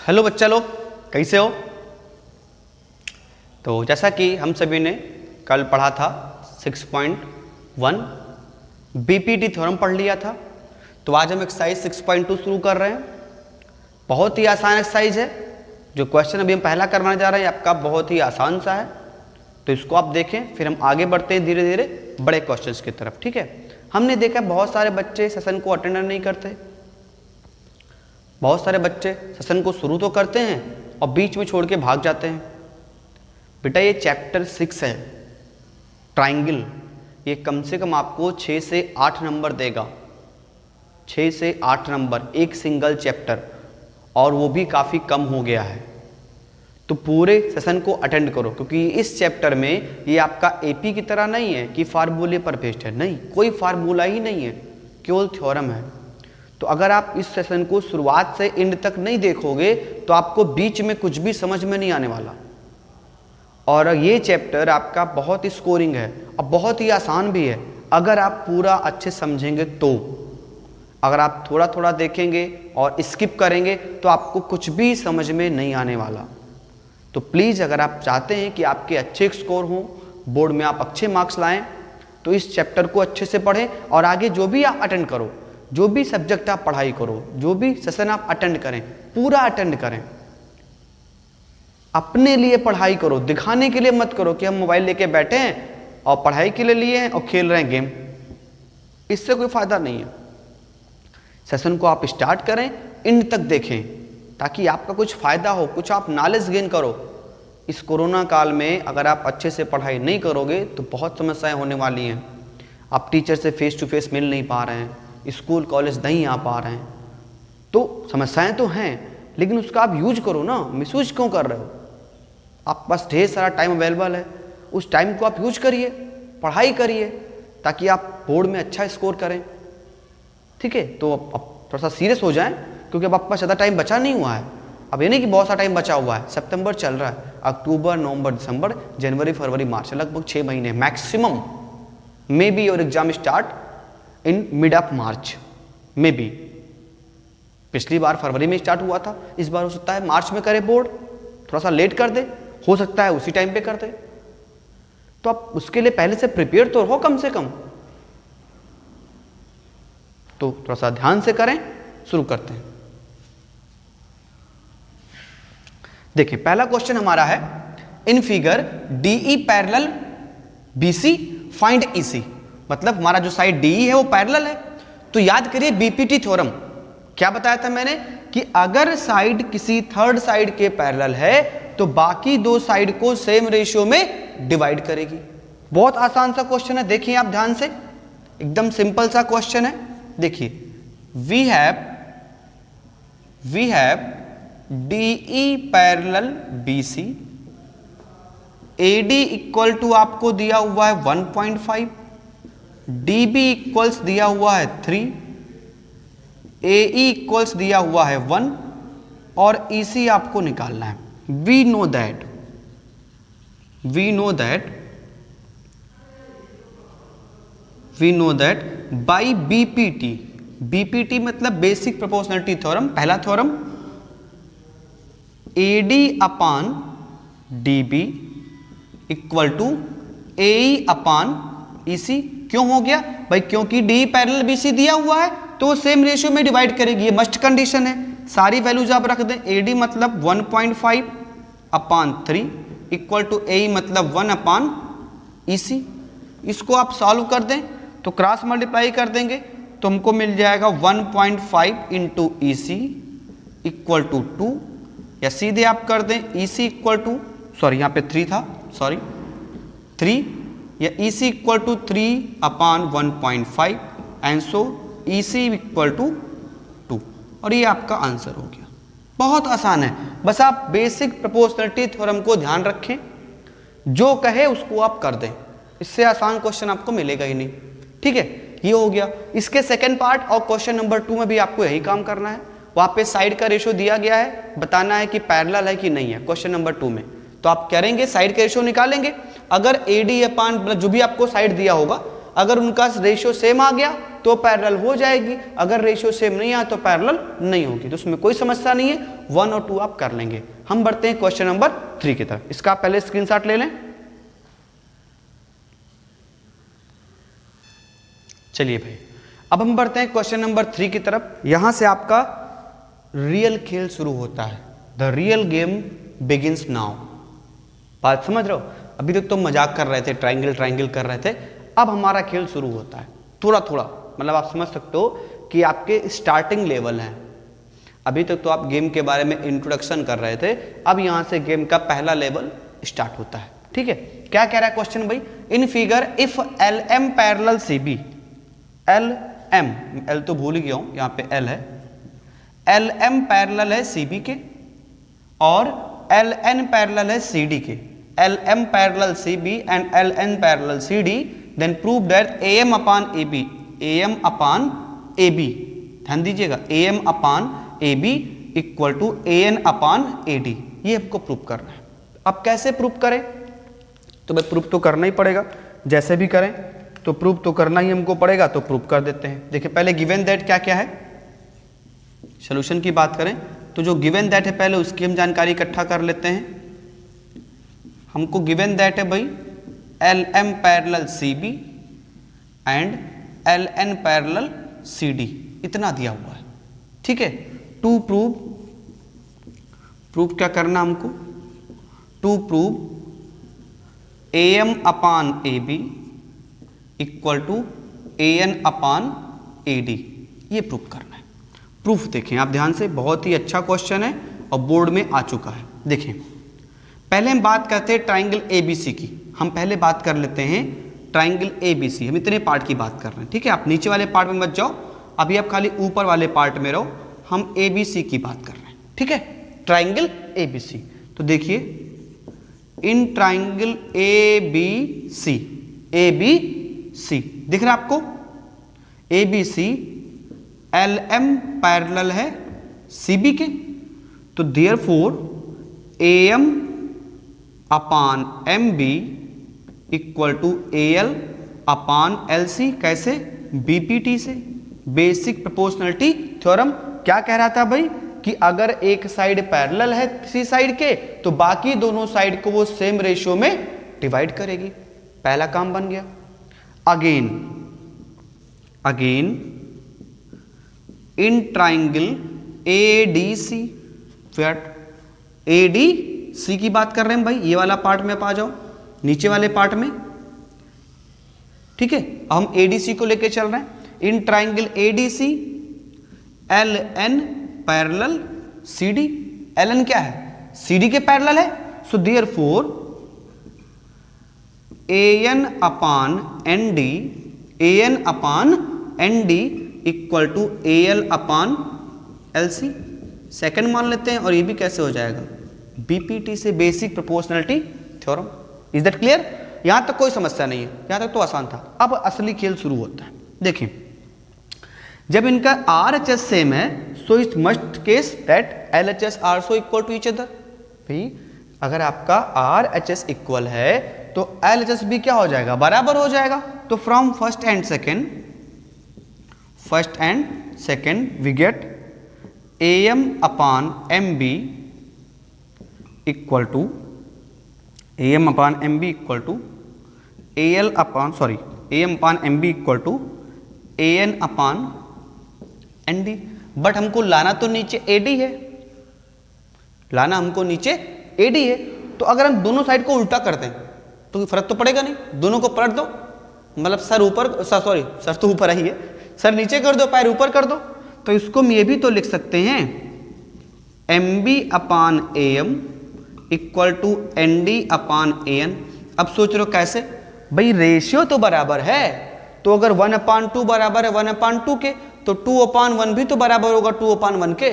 Hello बच्चा लोग, कैसे हो? तो जैसा कि हम सभी ने कल पढ़ा था 6.1 बीपीटी थ्योरम पढ़ लिया था। तो आज हम एक्सरसाइज 6.2 शुरू कर रहे हैं। बहुत ही आसान एक्सरसाइज है। जो क्वेश्चन अभी हम पहला करवाने जा रहे हैं आपका बहुत ही आसान सा है, तो इसको आप देखें, फिर हम आगे बढ़ते हैं धीरे धीरे बड़े क्वेश्चंस की तरफ। ठीक है, हमने देखा बहुत सारे बच्चे सेशन को अटेंड नहीं करते। बहुत सारे बच्चे सेशन को शुरू तो करते हैं और बीच में छोड़ के भाग जाते हैं। बेटा ये चैप्टर 6 है, ट्राइंगल। ये कम से कम आपको 6 से 8 नंबर देगा, 6 से 8 नंबर एक सिंगल चैप्टर, और वो भी काफ़ी कम हो गया है। तो पूरे सेशन को अटेंड करो, क्योंकि इस चैप्टर में ये आपका एपी की तरह नहीं है कि फार्मूले पर बेस्ड है। नहीं, कोई फार्मूला ही नहीं है, केवल थ्योरम है। तो अगर आप इस सेशन को शुरुआत से एंड तक नहीं देखोगे तो आपको बीच में कुछ भी समझ में नहीं आने वाला। और ये चैप्टर आपका बहुत ही स्कोरिंग है और बहुत ही आसान भी है अगर आप पूरा अच्छे समझेंगे तो। अगर आप थोड़ा थोड़ा देखेंगे और स्किप करेंगे तो आपको कुछ भी समझ में नहीं आने वाला। तो प्लीज़ अगर आप चाहते हैं कि आपके अच्छे स्कोर हों, बोर्ड में आप अच्छे मार्क्स लाएं, तो इस चैप्टर को अच्छे से पढ़ें और आगे जो भी आप अटेंड करो, जो भी सब्जेक्ट आप पढ़ाई करो, जो भी सेशन आप अटेंड करें, पूरा अटेंड करें। अपने लिए पढ़ाई करो, दिखाने के लिए मत करो कि हम मोबाइल लेके बैठे हैं और पढ़ाई के लिए लिए हैं और खेल रहे हैं गेम। इससे कोई फायदा नहीं है। सेशन को आप स्टार्ट करें, एंड तक देखें, ताकि आपका कुछ फायदा हो, कुछ आप नॉलेज गेन करो। इस कोरोना काल में अगर आप अच्छे से पढ़ाई नहीं करोगे तो बहुत समस्याएं होने वाली हैं। आप टीचर से फेस टू फेस मिल नहीं पा रहे हैं, स्कूल कॉलेज नहीं आ पा रहे हैं, तो समस्याएं तो हैं, लेकिन उसका आप यूज करो ना। मिसयूज क्यों कर रहे हो? आप पास ढेर सारा टाइम अवेलेबल है, उस टाइम को आप यूज करिए, पढ़ाई करिए, ताकि आप बोर्ड में अच्छा स्कोर करें। ठीक है, तो अब थोड़ा सा सीरियस हो जाएं, क्योंकि अब आपके पास ज़्यादा टाइम बचा नहीं हुआ है। अब ये नहीं कि बहुत सारा टाइम बचा हुआ है। सितंबर चल रहा है, अक्टूबर, नवंबर, दिसंबर, जनवरी, फरवरी, मार्च, लगभग 6 महीने maximum. May be your exam start in mid of March, may be. पिछली बार फरवरी में स्टार्ट हुआ था, इस बार हो सकता है मार्च में करे बोर्ड, थोड़ा सा लेट कर दे, हो सकता है उसी टाइम पे कर दे। तो आप उसके लिए पहले से प्रिपेयर तो हो कम से कम। तो थोड़ा सा ध्यान से करें। शुरू करते हैं। देखिए पहला क्वेश्चन हमारा है, in figure DE parallel BC find EC. मतलब हमारा जो साइड डीई है वो पैरेलल है। तो याद करिए बीपीटी थ्योरम क्या बताया था मैंने, कि अगर साइड किसी थर्ड साइड के पैरेलल है तो बाकी दो साइड को सेम रेशियो में डिवाइड करेगी। बहुत आसान सा क्वेश्चन है, देखिए आप ध्यान से, एकदम सिंपल सा क्वेश्चन है। देखिए we have DE parallel BC, AD equal to आपको दिया हुआ है 1.5, DB इक्वल्स दिया हुआ है 3, AE इक्वल्स दिया हुआ है 1 और EC आपको निकालना है। we know that by BPT मतलब बेसिक प्रोपोर्शनलिटी थ्योरम, पहला theorem, AD upon DB equal to AE upon EC। क्यों हो गया भाई? क्योंकि DE पैरेलल BC दिया हुआ है तो सेम रेशियो में डिवाइड करेगी, ये मस्ट कंडीशन है। सारी वैल्यूज आप रख दें। AD मतलब 1.5 अपान 3 इक्वल टू AE मतलब 1 अपान EC। इसको आप सॉल्व कर दें तो क्रॉस मल्टीप्लाई कर देंगे तो हमको मिल जाएगा 1.5 इंटू EC इक्वल टू 2, या सीधे आप कर दें EC इक्वल टू, सॉरी यहाँ पे 3 था, सॉरी 3, या EC equal to 3 upon 1.5 and so EC equal to 2। और ये आपका आंसर हो गया। बहुत आसान है, बस आप बेसिक प्रोपोर्शनलिटी थ्योरम को ध्यान रखें, जो कहे उसको आप कर दें। इससे आसान क्वेश्चन आपको मिलेगा ही नहीं। ठीक है, ये हो गया। इसके सेकंड पार्ट और क्वेश्चन नंबर 2 में भी आपको यही काम करना है। वहां पे साइड का रेशियो दिया गया है, बताना है कि पैरेलल है कि नहीं है, क्वेश्चन नंबर 2 में। तो आप करेंगे, साइड का रेशियो निकालेंगे। अगर AD अपान जो भी आपको साइड दिया होगा, अगर उनका रेशियो सेम आ गया तो पैरेलल हो जाएगी, अगर रेशियो सेम नहीं आया तो पैरेलल नहीं होगी। तो उसमें कोई समस्या नहीं है, 1 और 2 आप कर लेंगे। हम बढ़ते हैं क्वेश्चन नंबर 3 की तरफ। इसका आप पहले स्क्रीनशॉट ले लें। चलिए भाई, अब हम बढ़ते हैं क्वेश्चन नंबर 3 की तरफ। यहां से आपका रियल खेल शुरू होता है। The real game begins now. बात समझ रहे हो? अभी तक तो मजाक कर रहे थे, ट्रायंगल ट्रायंगल कर रहे थे, अब हमारा खेल शुरू होता है थोड़ा थोड़ा। मतलब आप समझ सकते हो कि आपके स्टार्टिंग लेवल हैं। अभी तक तो आप गेम के बारे में इंट्रोडक्शन कर रहे थे, अब यहां से गेम का पहला लेवल स्टार्ट होता है। ठीक है, क्या कह रहा है क्वेश्चन भाई? In figure if L M parallel C B, L M, L तो भूल गया हूं, यहां पे एल है, एल एम पैरेलल है सी बी के और एल एन पैरेलल है सी डी के, L M parallel C B and L N parallel C D, then prove that A M upon A B, A M upon A B, ध्यान दीजिएगा, A M upon A B equal to A N upon A D. ये आपको prove करना है। अब कैसे prove करें? तो भाई प्रूव तो करना ही पड़ेगा, जैसे भी करें तो प्रूव तो करना ही हमको पड़ेगा, तो प्रूव कर देते हैं। देखिए पहले गिवन दैट क्या क्या है, सोल्यूशन की बात करें तो जो गिवन दैट है पहले उसकी हम जानकारी इकट्ठा कर लेते हैं। हमको गिवन दैट है भाई L M parallel C B and L N parallel C D, इतना दिया हुआ है। ठीक है, टू प्रूव, प्रूव क्या करना हमको? To prove A M upon A B equal to A N upon A D, ये प्रूव करना है। प्रूफ देखें आप ध्यान से, बहुत ही अच्छा क्वेश्चन है और बोर्ड में आ चुका है। देखें पहले हम बात करते हैं ट्राइंगल एबीसी की। हम पहले बात कर लेते हैं ट्राइंगल एबीसी। हम इतने पार्ट की बात कर रहे हैं, ठीक है? आप नीचे वाले पार्ट में मत जाओ, अभी आप खाली ऊपर वाले पार्ट में रहो। हम एबीसी की बात कर रहे हैं, ठीक है? Triangle ABC. तो देखिए इन ट्राइंगल एबीसी, एबीसी दिख रहा है आपको? एबीसी एल एम पैरेलल है सी बी के, तो therefore A M upon M B equal to A L upon L C. कैसे? बीपीटी से, बेसिक प्रोपोर्शनलिटी थ्योरम। क्या कह रहा था भाई कि अगर एक साइड पैरेलल है किसी साइड के तो बाकी दोनों साइड को वो सेम रेशियो में डिवाइड करेगी। पहला काम बन गया। Again in triangle ADC, ADC की बात कर रहे हैं भाई, ये वाला पार्ट में आप आ जाओ, नीचे वाले पार्ट में, ठीक है? हम एडीसी को लेके चल रहे हैं। In triangle ADC L N parallel C D, L N क्या है? सी डी के पैरेलल है, so therefore A N upon N D, A N upon N D equal to A L upon L C. Second मान लेते हैं, और ये भी कैसे हो जाएगा? बीपीटी से, basic proportionality theorem. Is that clear? यहां तक कोई समस्या नहीं है, यहां तक तो आसान था। अब असली खेल शुरू होता है। देखिए जब इनका RHS सेम है, so it must case that LHS also equal to each other. भाई अगर आपका RHS इक्वल है तो LHS भी क्या हो जाएगा? बराबर हो जाएगा। तो from first and second we get AM upon MB equal to AM upon MB equal to AL upon AM upon MB equal to AN upon ND। But हमको लाना तो नीचे AD है, लाना हमको नीचे AD है। तो अगर हम दोनों साइड को उल्टा कर दें तो फर्क तो पड़ेगा नहीं, दोनों को पलट दो, मतलब सर ऊपर, सर तो ऊपर ही है, सर नीचे कर दो, पैर ऊपर कर दो। तो इसको हम ये भी तो लिख सकते हैं MB upon AM equal to ND upon AN। अब सोच रहे हो कैसे? भाई रेशियो तो बराबर है, तो अगर 1/2 बराबर है 1/2 के, तो 2/1 भी तो बराबर होगा 2/1 के,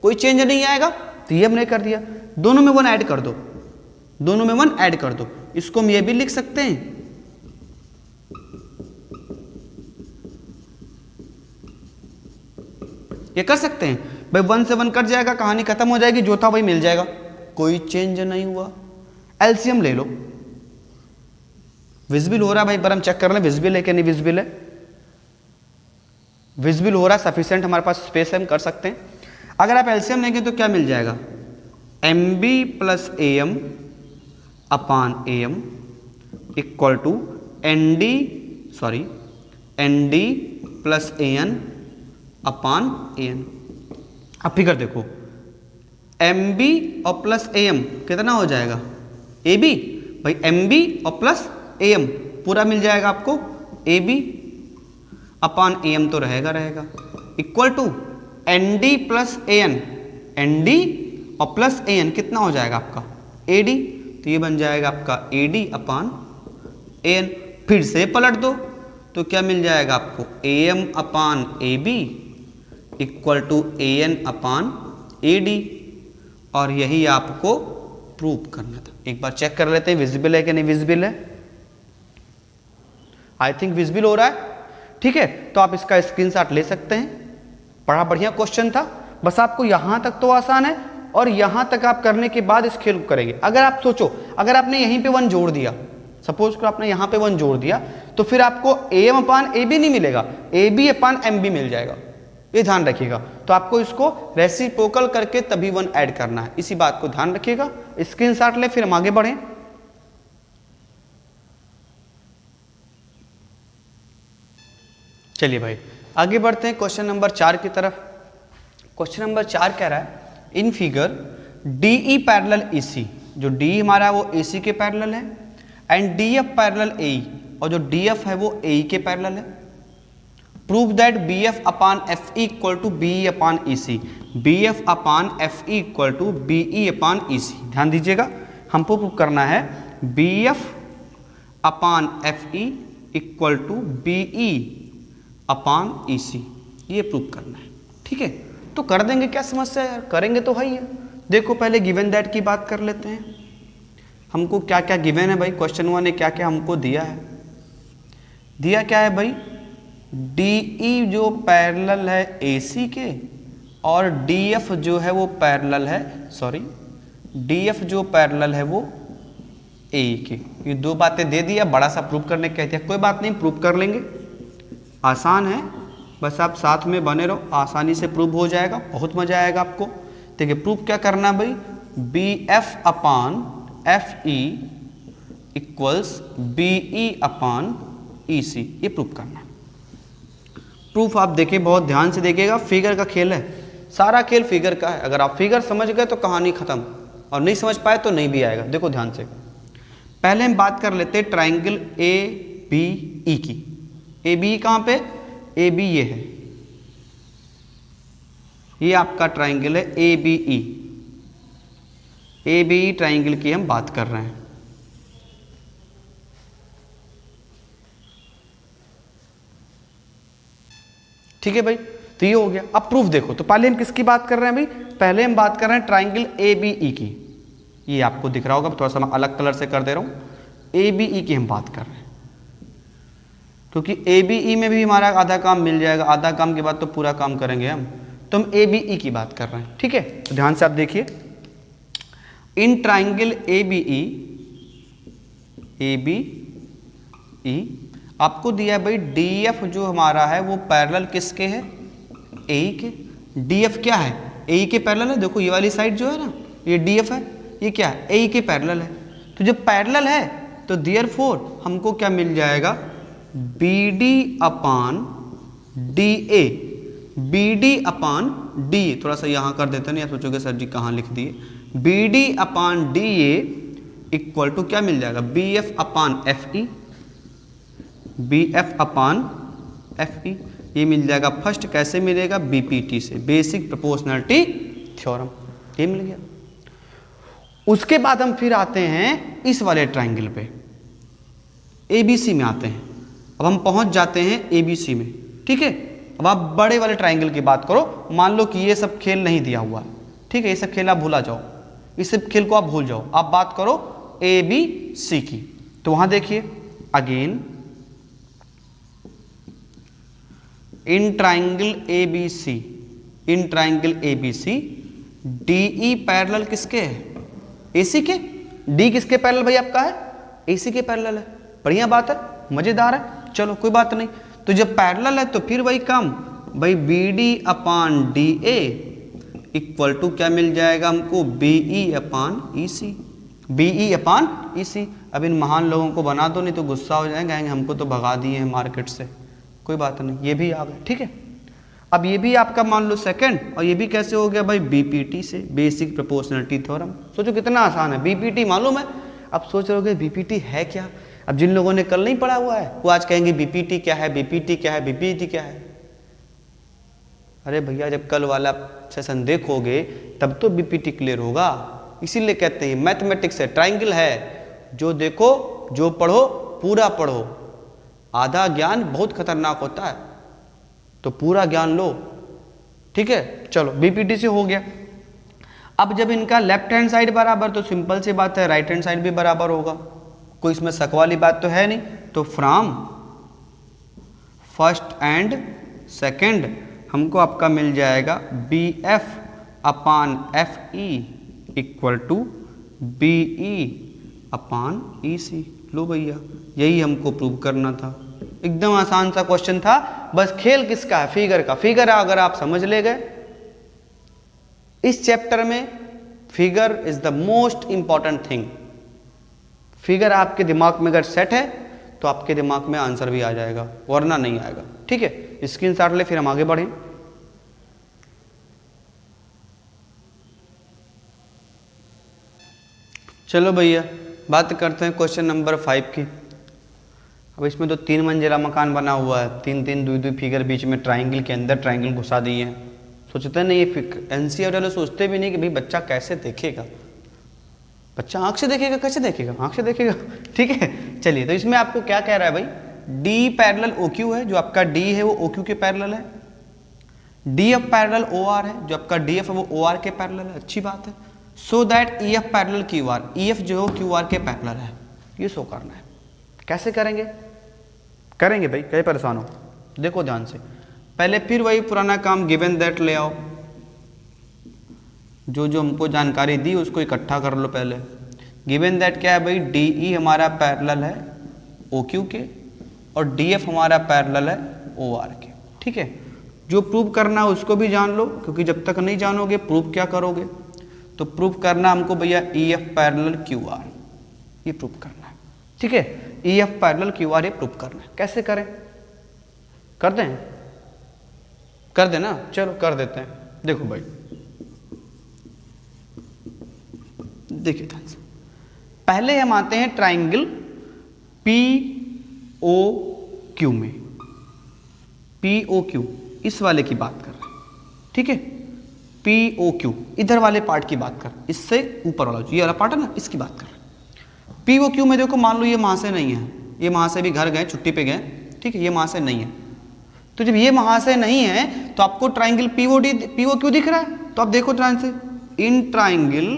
कोई चेंज नहीं आएगा। तो ये हमने कर दिया, दोनों में 1 ऐड कर दो, दोनों में 1 ऐड कर दो। इसको हम ये भी लिख सकते हैं ये कर सकते हैं भाई, 1 से 1 कट जाएगा, कहानी खत्म हो जाएगी, जो था वही मिल जाएगा, कोई चेंज नहीं हुआ। एलसीएम ले लो, विजिबल हो रहा है भाई, पर हम चेक कर रहे हैं विजिबल है कि नहीं विजिबल है। विजिबल हो रहा है, सफिशिएंट हमारे पास स्पेस है, हम कर सकते हैं। अगर आप एलसीएम लेंगे तो क्या मिल जाएगा, M B plus A M upon A M equal to N D plus A N upon A N. अब फिगर देखो, एम बी और प्लस ए एम कितना हो जाएगा, ए बी, भाई एम बी और प्लस ए एम पूरा मिल जाएगा आपको, ए बी अपान ए एम तो रहेगा equal to N D plus A N, N D और प्लस ए एन कितना हो जाएगा आपका, ए डी, तो ये बन जाएगा आपका A D upon A N. फिर से पलट दो तो क्या मिल जाएगा आपको, A M upon A B equal to A N upon A D, और यही आपको प्रूव करना था। एक बार चेक कर लेते हैं विजिबल है कि नहीं विजिबल है। आई थिंक विजिबल हो रहा है, ठीक है। तो आप इसका स्क्रीनशॉट ले सकते हैं। बड़ा बढ़िया क्वेश्चन था, बस आपको यहां तक तो आसान है, और यहां तक आप करने के बाद इस खेल को करेंगे। अगर आप सोचो, अगर आपने यहीं पे 1 जोड़ दिया, सपोज को आपने यहां पे 1 जोड़ दिया, तो फिर आपको A M upon A B नहीं मिलेगा, A B upon M B मिल जाएगा, ये ध्यान रखिएगा। तो आपको इसको रेसिप्रोकल करके तभी 1 ऐड करना है, इसी बात को ध्यान रखिएगा। स्क्रीनशॉट ले, फिर हम आगे बढ़ें। चलिए भाई आगे बढ़ते हैं क्वेश्चन नंबर 4 की तरफ। क्वेश्चन नंबर 4 कह रहा है, in figure DE parallel AC, जो D हमारा है वो AC के पैरेलल है, एंड DF पैरेलल AE, और जो DF है वो AE के पैरेलल है। Prove that BF upon FE equal to BE upon EC, BF upon FE equal to BE upon EC। ध्यान दीजिएगा, हमको प्रूव करना है BF upon FE equal to BE upon EC, ये प्रूव करना है, ठीक है। तो कर देंगे, क्या समस्या है यार, करेंगे तो है ही है। देखो पहले गिवन दैट की बात कर लेते हैं। हमको क्या क्या गिवन है भाई, क्वेश्चन 1 ने क्या क्या हमको दिया है। दिया क्या है भाई, DE जो पैरेलल है AC के, और DF जो है वो पैरेलल है, DF जो पैरेलल है वो AE के। ये 2 बातें दे दिया, बड़ा सा प्रूव करने कहते हैं, कोई बात नहीं, प्रूव कर लेंगे, आसान है, बस आप साथ में बने रहो, आसानी से प्रूव हो जाएगा, बहुत मजा आएगा आपको। देखिए प्रूव क्या करना है भाई, BF upon FE equals BE upon EC, ये प्रूव करना है। प्रूफ आप देखिए, बहुत ध्यान से देखिएगा, फिगर का खेल है, सारा खेल फिगर का है। अगर आप फिगर समझ गए तो कहानी खत्म, और नहीं समझ पाए तो नहीं भी आएगा। देखो ध्यान से, पहले हम बात कर लेते हैं ट्राइंगल ABE की। AB कहाँ पे, AB ये है, ये आपका ट्राइंगल है ABE। ABE ट्राइंगल की हम बात कर रहे हैं। ठीक है भाई, तो ये हो गया। अब प्रूफ देखो, तो पहले हम किसकी बात कर रहे हैं भाई, पहले हम बात कर रहे हैं ट्राइंगल ABE की। ये आपको दिख रहा होगा, थोड़ा सा मैं अलग कलर से कर दे रहा हूं। ABE की हम बात कर रहे हैं, क्योंकि ABE में भी हमारा आधा काम मिल जाएगा, आधा काम के बाद तो पूरा काम करेंगे हम। तो हम ABE की बात कर रहे हैं, ठीक है। तो ध्यान से आप देखिए, इन ट्राइंगल ABE आपको दिया है भाई, DF जो हमारा है वो पैरेलल किसके है, AE के। DF क्या है, AE के पैरेलल है। देखो ये वाली साइड जो है ना, ये DF है, ये क्या है, AE के पैरेलल है। तो जब पैरेलल है तो देयरफॉर हमको क्या मिल जाएगा, BD upon DA, BD upon DA, थोड़ा सा यहाँ कर देते हैं, या सोचोगे सर जी कहाँ लिख दिए, BD upon DA equal to क्या मिल जाएगा, BF upon FE, BF upon FE, ये मिल जाएगा। फर्स्ट कैसे मिलेगा, BPT से, बेसिक प्रोपोर्शनलिटी थ्योरम, ये मिल गया। उसके बाद हम फिर आते हैं इस वाले ट्राइंगल पे, ABC में आते हैं। अब हम पहुंच जाते हैं ABC में, ठीक है। अब आप बड़े वाले ट्राइंगल की बात करो, मान लो कि ये सब खेल नहीं दिया हुआ है, ठीक है, ये सब खेल आप भूला जाओ, इस सब खेल को आप भूल जाओ, आप बात करो ABC की। तो वहां देखिए again, in triangle ABC DE parallel किसके है, AC के। D किसके पैरेलल भाई आपका है, AC के पैरेलल है। बढ़िया बात है, मजेदार है, चलो कोई बात नहीं। तो जब पैरेलल है तो फिर वही काम, भाई B D upon D A equal to क्या मिल जाएगा हमको, be upon E C, be upon E सी। अब इन महान लोगों को बना दो, नहीं तो गुस्सा हो जाएंगे, कहेंगे हमको तो भगा दिए हैं मार्केट से। कोई बात नहीं, ये भी आ गए, ठीक है। अब ये भी आपका मान लो सेकंड, और ये भी कैसे हो गया भाई, बीपीटी से, बेसिक प्रोपोर्शनलिटी थ्योरम। सोचो कितना आसान है, बीपीटी मालूम है। अब सोच रहे हो बीपीटी है क्या। अब जिन लोगों ने कल नहीं पढ़ा हुआ है वो आज कहेंगे बीपीटी क्या है, बीपीटी क्या है, बीपीटी क्या है। अरे भैया जब कल वाला सेशन देखोगे तब तो बीपीटी क्लियर होगा। इसीलिए कहते हैं मैथमेटिक्स है, ट्राइंगल है, जो देखो जो पढ़ो पूरा पढ़ो। आधा ज्ञान बहुत खतरनाक होता है, तो पूरा ज्ञान लो, ठीक है। चलो बीपीटी से हो गया। अब जब इनका लेफ्ट हैंड साइड बराबर, तो सिंपल सी बात है राइट हैंड साइड भी बराबर होगा, कोई इसमें शक वाली बात तो है नहीं। तो फ्रॉम फर्स्ट एंड सेकंड हमको आपका मिल जाएगा B F upon F E equal to B E upon E C. लो भैया यही हमको प्रूव करना था, एकदम आसान सा क्वेश्चन था। बस खेल किसका है, फिगर का। फिगर अगर आप समझ ले गए, इस चैप्टर में figure is the most important thing. Figure आपके दिमाग में अगर सेट है तो आपके दिमाग में आंसर भी आ जाएगा, वरना नहीं आएगा, ठीक है। स्क्रीनशॉट ले, फिर हम आगे बढ़ें। चलो भैया बात करते हैं क्वेश्चन नंबर 5 की। अब इसमें तो 3 मंजिला मकान बना हुआ है, 3-3 2-2 फिगर बीच में ट्राइंगल के अंदर ट्राइंगल घुसा दिए हैं। सोचते नहीं ये एनसीईआरटी वाले सोचते भी नहीं कि भाई बच्चा कैसे देखेगा, बच्चा आंख से देखेगा, कैसे देखेगा, आंख से देखेगा, ठीक है। चलिए तो इसमें आपको क्या कह रहा है भाई, डी पैरेलल ओ क्यू है, जो आपका डी है वो ओ क्यू के पैरेलल है। D F parallel O R है, जो आपका डी एफ है वो ओ आर के पैरेलल है, अच्छी बात है। So that E F parallel Q R, E F जो क्यू आर के पैरेलल है, ये शो करना है। कैसे करेंगे, करेंगे भाई, कैसे परेशान हो, देखो ध्यान से। पहले फिर वही पुराना काम गिवन दैट ले आओ, जो जो हमको जानकारी दी उसको इकट्ठा कर लो पहले। गिवन दैट क्या है भाई, डी ई हमारा पैरेलल है ओ क्यू के, और डी एफ हमारा पैरेलल है ओ आर के, ठीक है। जो प्रूव करना है उसको भी जान लो, क्योंकि जब तक नहीं जानोगे प्रूव क्या करोगे। तो प्रूव करना हमको भैया E F parallel Q R, ये प्रूव करना है, ठीक है। E F parallel Q R ये प्रूव करना है। कैसे करें, कर दें, कर देना, चलो कर देते हैं। देखो भाई देखिए ध्यान से, पहले हम आते हैं ट्राइंगल पी ओ क्यू में। पी ओ क्यू इस वाले की बात कर रहे हैं, ठीक है। पी ओ क्यू इधर वाले पार्ट की बात कर, इससे ऊपर वाला जो ये वाला पार्ट है ना, इसकी बात कर रहे हैं। पी ओ क्यू में देखो मान लो ये महाशय नहीं है, ये महाशय भी घर गए, छुट्टी पे गए, ठीक है, ये महाशय नहीं है। तो जब ये महाशय नहीं है तो आपको ट्राइंगल पी ओ क्यू दिख रहा है। तो आप देखो ध्यान से, in triangle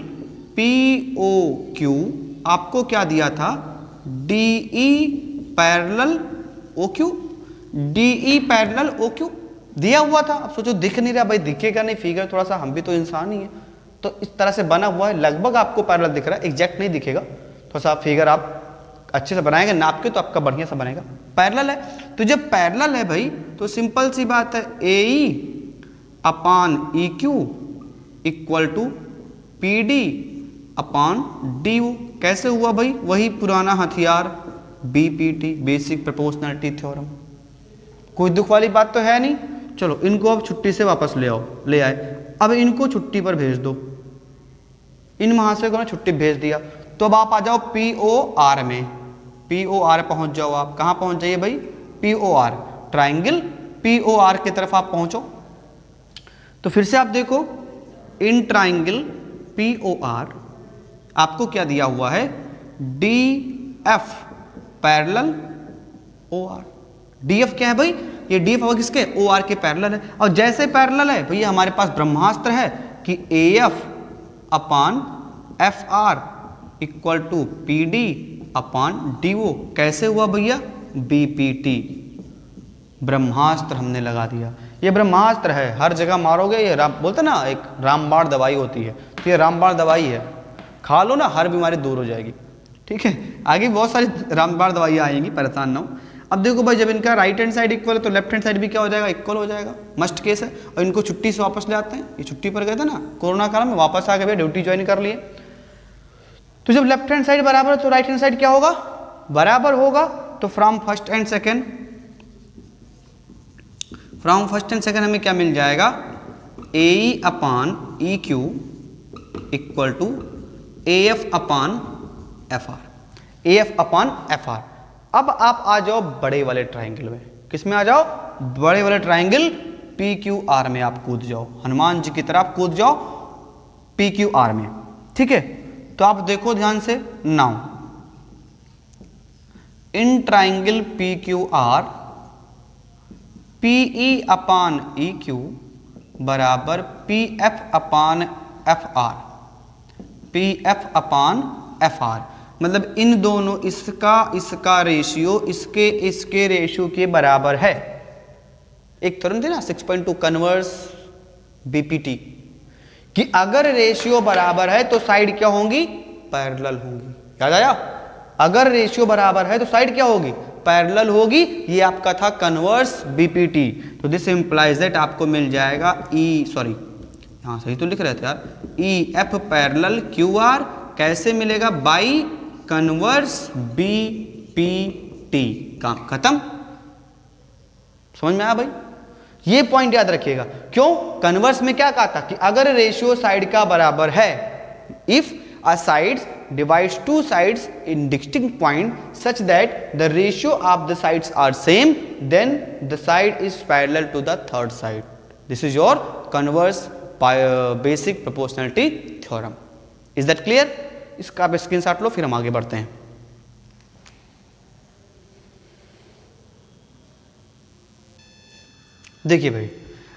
P O Q आपको क्या दिया था, D E parallel O Q, D E parallel O Q दिया हुआ था। अब सोचो दिख नहीं रहा भाई, दिखेगा नहीं, फिगर थोड़ा सा, हम भी तो इंसान ही है, तो इस तरह से बना हुआ है, लगभग आपको पैरेलल दिख रहा है, एग्जैक्ट नहीं दिखेगा। थोड़ा सा फिगर आप अच्छे से बनाएंगे नाप के तो आपका बढ़िया सा बनेगा। पैरेलल है, तो जब पैरेलल है भाई तो सिंपल सी बात है, A E upon E Q equal to P D upon D U. कैसे हुआ भाई, वही पुराना हथियार बीपीटी, बेसिक प्रोपोर्शनलिटी थ्योरम। कोई दुख वाली बात तो है नहीं। चलो इनको अब छुट्टी से वापस ले आओ, ले आए। अब इनको छुट्टी पर भेज दो, इन महाशय को ना छुट्टी भेज दिया। तो अब आप आ जाओ पी ओ आर में, पी ओ आर पहुंच जाओ। आप कहां पहुंच जाइए भाई, P O R, triangle P O R की तरफ आप पहुंचो। तो फिर से आप देखो, in triangle P O R आपको क्या दिया हुआ है, D F parallel O R. D F क्या है भाई, ये डी एफ होगा किसके, ओ आर के पैरेलल है। और जैसे पैरेलल है भैया हमारे पास ब्रह्मास्त्र है कि A F upon F R equal to P D upon D O. कैसे हुआ भैया, बीपीटी, ब्रह्मास्त्र हमने लगा दिया। ये ब्रह्मास्त्र है, हर जगह मारोगे ये बोलते ना एक रामबाण दवाई होती है, तो ये रामबाण दवाई है, खा लो ना हर बीमारी दूर हो जाएगी, ठीक है। आगे बहुत सारी रामबाण दवाइयाँ आएंगी, परेशान ना हो। अब देखो भाई, जब इनका राइट हैंड साइड इक्वल है तो लेफ्ट हैंड साइड भी क्या हो जाएगा, इक्वल हो जाएगा, मस्ट केस है। और इनको छुट्टी से वापस ले आते हैं, ये छुट्टी पर गए थे ना कोरोना काल में, वापस आ गए, ड्यूटी ज्वाइन कर लिए। तो जब लेफ्ट हैंड साइड बराबर है तो राइट हैंड साइड क्या होगा, बराबर होगा। तो फ्रॉम फर्स्ट एंड सेकेंड हमें क्या मिल जाएगा, A upon E Q equal to A F upon F R, A F upon F R. अब आप आ जाओ बड़े वाले ट्राइंगल में, किसमें आ जाओ, बड़े वाले ट्राइंगल पी क्यू आर में आप कूद जाओ, हनुमान जी की तरह आप कूद जाओ पी क्यू आर में, ठीक है। तो आप देखो ध्यान से, now in triangle P Q R P E upon E Q बराबर P F upon F are, P F upon F are, मतलब इन दोनों, इसका रेशियो इसके रेशियो के बराबर है। एक थ्योरम थी ना 6.2 कन्वर्स बीपीटी, कि अगर रेशियो बराबर है तो साइड क्या होंगी, पैरेलल होंगी। याद आया, अगर रेशियो बराबर है तो साइड क्या होगी, पैरेलल होगी। ये आपका था कन्वर्स बीपीटी। तो दिस इंप्लाइज दैट आपको मिल जाएगा यहाँ सही तो लिख रहे थे यार, E F parallel Q R कैसे मिलेगा, बाई कन्वर्स बीपीटी। काम खत्म, समझ में आया भाई, ये पॉइंट याद रखिएगा। क्यों, कन्वर्स में क्या कहा था कि अगर रेशियो साइड का बराबर है, if a sides divides two sides in distinct point such that the ratio of the sides are same, then the side is parallel to the third side. This is your converse basic proportionality theorem. Is that clear? इसका आप screenshot लो, फिर हम आगे बढ़ते हैं। देखिए भाई,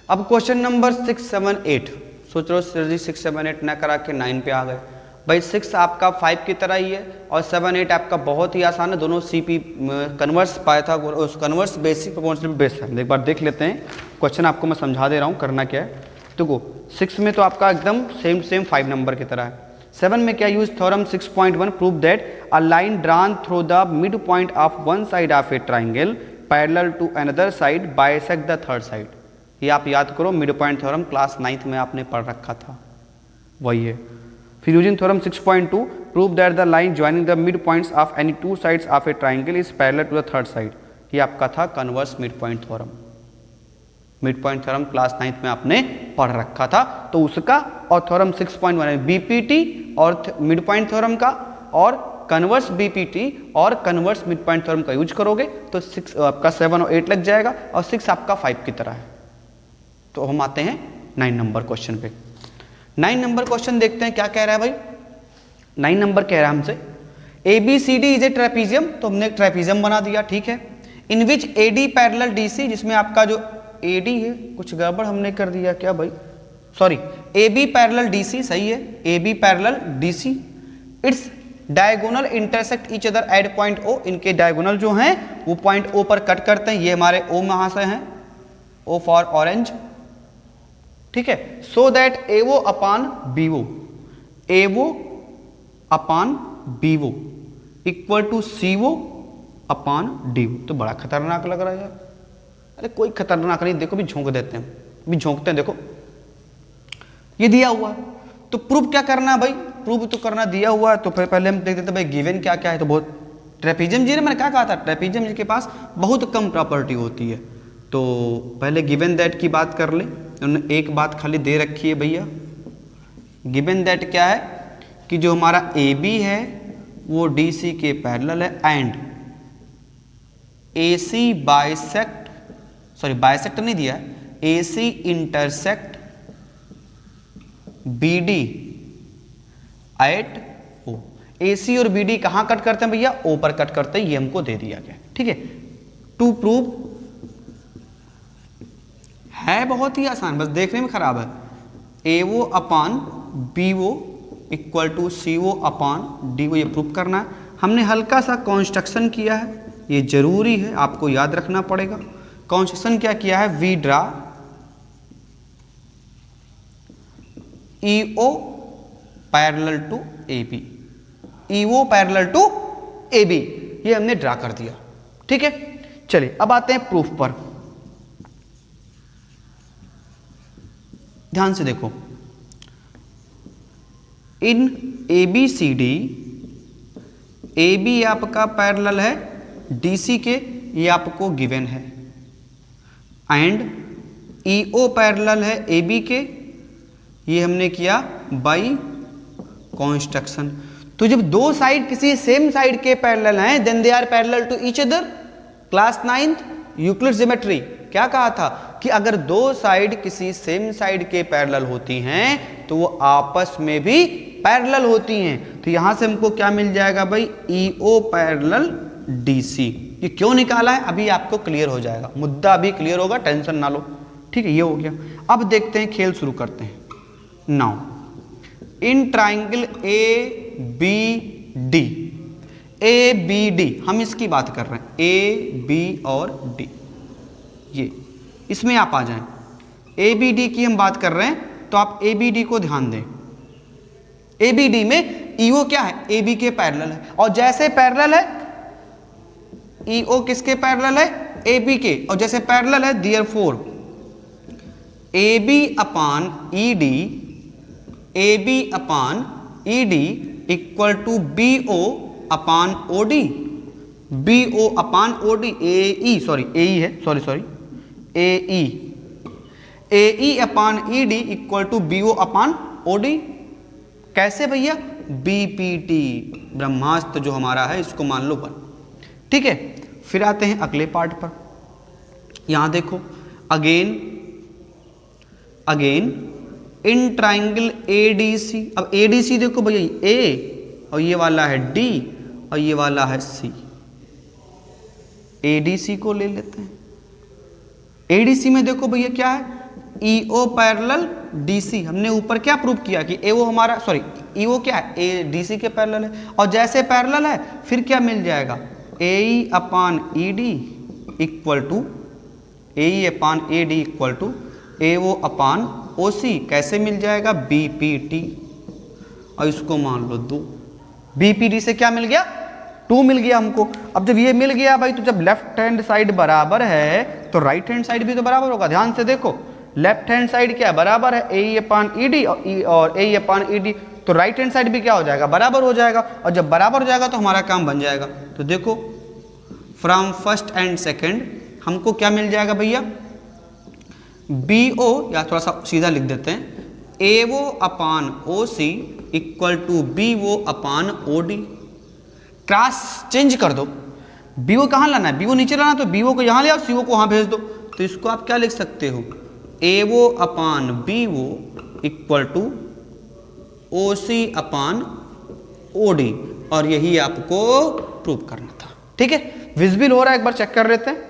अब क्वेश्चन नंबर 6, 7, 8, सोच लो सर जी 6, 7, 8 ना करा के 9 पे आ गए। भाई 6 आपका 5 की तरह ही है और 7, 8 आपका बहुत ही आसान है, दोनों CP converse Pythagoras converse basic proportional base है। एक बार देख लेते हैं क्वेश्चन, आपको मैं समझा दे रहा हूँ करना क्या है। देखो 6 में तो आपका एकदम सेम 5 नंबर की तरह है। 7 में क्या use, theorem 6.1 prove that a line drawn through the mid point of one side of a triangle parallel to another side bisect the third side. ये आप याद करो, mid point theorem class 9th में आपने पढ़ रखा था, वही है। फिर using theorem 6.2 prove that the line joining the mid points of any two sides of a triangle is parallel to the third side. ये आपका था converse mid point theorem. Mid point theorem class 9th में आपने पढ़ रखा था, तो उसका और थ्योरम 6.1 बीपीटी और मिड पॉइंट थ्योरम का और कन्वर्स बीपीटी और कन्वर्स मिड पॉइंट थ्योरम का यूज करोगे तो 6 आपका 7 और 8 लग जाएगा और 6 आपका 5 की तरह है। तो हम आते हैं 9 नंबर क्वेश्चन पे। 9 नंबर क्वेश्चन देखते हैं क्या कह रहा है भाई। 9 नंबर कह रहा है हमसे ABCD इज ए ट्रेपीजियम, तो हमने ट्रेपीजियम बना दिया, ठीक है। इन विच AD पैरेलल DC, जिसमें आपका जो AD है कुछ गड़बड़ हमने कर दिया क्या भाई, सॉरी AB पैरेलल DC सही है, AB parallel DC, its diagonal intersect each other at point O। इनके डायगोनल जो हैं वो पॉइंट O पर कट करते हैं, ये हमारे O वहां से हैं, O फॉर ऑरेंज, ठीक है। So that AO upon BO, AO upon BO equal to CO upon DO। तो बड़ा खतरनाक लग रहा है यार। अरे कोई खतरनाक नहीं, देखो भी झोंक देते हैं, भी झोंकते हैं। देखो ये दिया हुआ है, तो प्रूफ क्या करना है भाई, प्रूफ तो करना दिया हुआ है। तो फिर पहले हम देख देते भाई गिवन क्या क्या है। तो बहुत ट्रेपीजियम जी ने मैंने क्या कहा था, ट्रेपीजियम जी के पास बहुत कम प्रॉपर्टी होती है। तो पहले गिवन दैट की बात कर ले, उन्होंने एक बात खाली दे रखी है भैया। गिवन दैट क्या है कि जो हमारा AB है वो DC के पैरेलल है and AC bisect, sorry bisect नहीं दिया है, AC intersect BD at O। AC और BD कहां कट करते हैं भैया, O पर कट करते हैं, ये हमको दे दिया गया, ठीक है। टू प्रूव है बहुत ही आसान, बस देखने में खराब है। AO upon BO equal to CO upon DO, ये प्रूव करना है। हमने हल्का सा कॉन्स्ट्रक्शन किया है, ये जरूरी है, आपको याद रखना पड़ेगा। कॉन्स्ट्रक्शन क्या किया है, we draw EO parallel to AB, EO parallel to AB, ये हमने ड्रा कर दिया, ठीक है। चलिए अब आते हैं प्रूफ पर। ध्यान से देखो, इन ABCD, AB आपका पैरेलल है DC के, ये आपको गिवन है, एंड EO पैरेलल है AB के, ये हमने किया बाय कंस्ट्रक्शन। तो जब दो साइड किसी सेम साइड के पैरेलल हैं, then they are parallel to each other. Class 9th Euclid geometry क्या कहा था कि अगर दो साइड किसी सेम साइड के पैरेलल होती हैं तो वो आपस में भी पैरेलल होती हैं। तो यहां से हमको क्या मिल जाएगा भाई, EO पैरेलल DC। ये क्यों निकाला है अभी आपको क्लियर हो जाएगा, मुद्दा अभी क्लियर होगा, टेंशन ना लो। ठीक है, ये हो गया। अब देखते हैं, खेल शुरू करते हैं। Now in triangle ABD, ABD हम इसकी बात कर रहे हैं, A B और D, ये इसमें आप आ जाएं। ABD की हम बात कर रहे हैं तो आप ABD को ध्यान दें। ABD में EO क्या है, AB के पैरेलल है, और जैसे पैरेलल है EO किसके पैरेलल है, AB के, और जैसे पैरेलल है therefore AB upon ED, AB upon ED equal to BO upon OD, BO upon OD, AE sorry AE है, sorry AE upon ED equal to BO upon OD। कैसे भैया, BPT ब्रह्मास्त्र जो हमारा है इसको मान लो 1। ठीक है, फिर आते हैं अगले पार्ट पर। यहां देखो, अगेन इन ट्राइंगल ADC। अब ADC देखो भैया, A और ये वाला है D और ये वाला है C। ADC को ले लेते हैं। ADC में देखो भैया क्या है, EO पैरेलल DC। हमने ऊपर क्या प्रूव किया कि EO हमारा EO क्या है, DC के पैरेलल है, और जैसे पैरेलल है फिर क्या मिल जाएगा, AE upon ED equal to AE upon AD equal to AO upon OC। कैसे मिल जाएगा, BPT, और इसको मान लो 2। BPT से क्या मिल गया, 2 मिल गया हमको। अब जब ये मिल गया भाई, तो जब लेफ्ट हैंड साइड बराबर है तो राइट हैंड साइड भी तो बराबर होगा। ध्यान से देखो, लेफ्ट हैंड साइड क्या है, बराबर है AE अपान ED और AE अपान ED, तो राइट हैंड साइड भी क्या हो जाएगा, बराबर हो जाएगा। और जब बराबर हो जाएगा तो हमारा काम बन जाएगा। तो देखो, फ्रॉम फर्स्ट एंड सेकेंड हमको क्या मिल जाएगा भैया, BO, या थोड़ा सा सीधा लिख देते हैं, AO upon OC equal to BO upon OD। Cross change कर दो, BO कहाँ लाना है, BO नीचे लाना, तो BO को यहाँ ले आओ, CO को वहाँ भेज दो। तो इसको आप क्या लिख सकते हो, AO upon BO equal to OC upon OD, और यही आपको प्रूव करना था। ठीक है, विजिबल हो रहा है, एक बार चेक कर लेते हैं।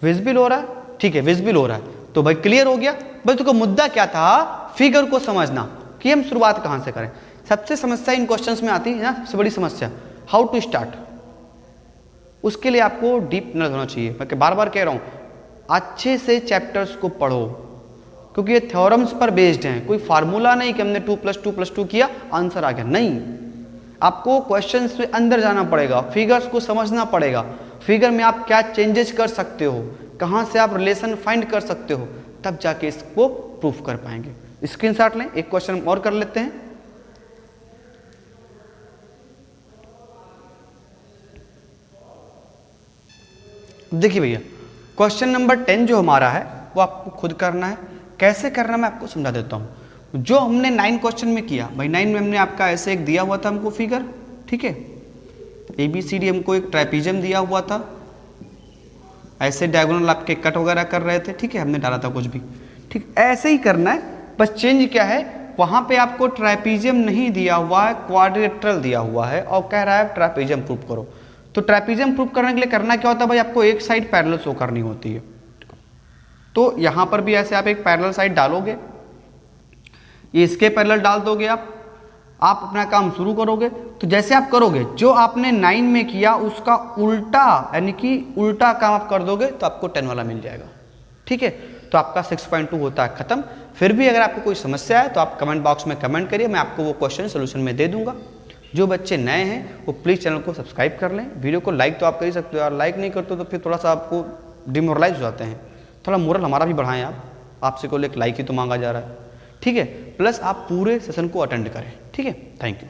विजिबल हो रहा है, ठीक है, विजिबल हो रहा है, तो भाई क्लियर हो गया। बस तुमको मुद्दा क्या था, फिगर को समझना कि हम शुरुआत कहां से करें। सबसे समस्या इन क्वेश्चंस में आती है ना, सबसे बड़ी समस्या, हाउ टू स्टार्ट। उसके लिए आपको डीप नॉलेज होना चाहिए। मैं बार बार कह रहा हूं, अच्छे से चैप्टर्स को पढ़ो, क्योंकि ये थ्योरम्स पर बेस्ड हैं। कोई फार्मूला नहीं कि हमने 2 + 2 + 2 किया आंसर आ गया, नहीं। आपको क्वेश्चंस में अंदर जाना पड़ेगा, फिगर्स को समझना पड़ेगा, फिगर में आप क्या चेंजेस कर सकते हो, कहां से आप रिलेशन फाइंड कर सकते हो, तब जाके इसको प्रूफ कर पाएंगे। स्क्रीनशॉट लें, एक क्वेश्चन और कर लेते हैं। देखिए भैया, क्वेश्चन नंबर 10 जो हमारा है वो आपको खुद करना है। कैसे करना मैं आपको समझा देता हूं। जो हमने 9 क्वेश्चन में किया भाई, 9 में हमने आपका ऐसे एक दिया हुआ था हमको फिगर, ठीक है, ABCD हमको एक ट्राइपीजियम दिया हुआ था, ऐसे डायगोनल आपके कट वगैरह कर रहे थे, ठीक है, हमने डाला था कुछ भी, ठीक, ऐसे ही करना है। बस चेंज क्या है, वहां पे आपको ट्राइपीजियम नहीं दिया हुआ है, क्वाड्रिलेटरल दिया हुआ है, और कह रहा है ट्राइपीजियम प्रूव करो। तो ट्राइपीजियम प्रूव करने के लिए करना क्या होता है भाई, आपको एक साइड पैरेलल शो करनी होती है। तो यहां पर भी ऐसे आप एक पैरेलल साइड डालोगे, ये इसके पैरेलल डाल दोगे, आप अपना काम शुरू करोगे। तो जैसे आप करोगे, जो आपने 9 में किया उसका उल्टा, यानी कि उल्टा काम आप कर दोगे तो आपको 10 वाला मिल जाएगा। ठीक है, तो आपका 6.2 होता है खत्म। फिर भी अगर आपको कोई समस्या है तो आप कमेंट बॉक्स में कमेंट करिए, मैं आपको वो क्वेश्चन सोल्यूशन में दे दूंगा। जो बच्चे नए हैं वो प्लीज़ चैनल को सब्सक्राइब कर लें। वीडियो को लाइक तो आप कर ही सकते हो यार, लाइक नहीं करते तो फिर थोड़ा सा आपको डिमोरलाइज हो जाते हैं। थोड़ा मोरल हमारा भी बढ़ाएं आप, आपसे को एक लाइक ही तो मांगा जा रहा है, ठीक है। प्लस आप पूरे सेशन को अटेंड करें, ठीक है। Thank you.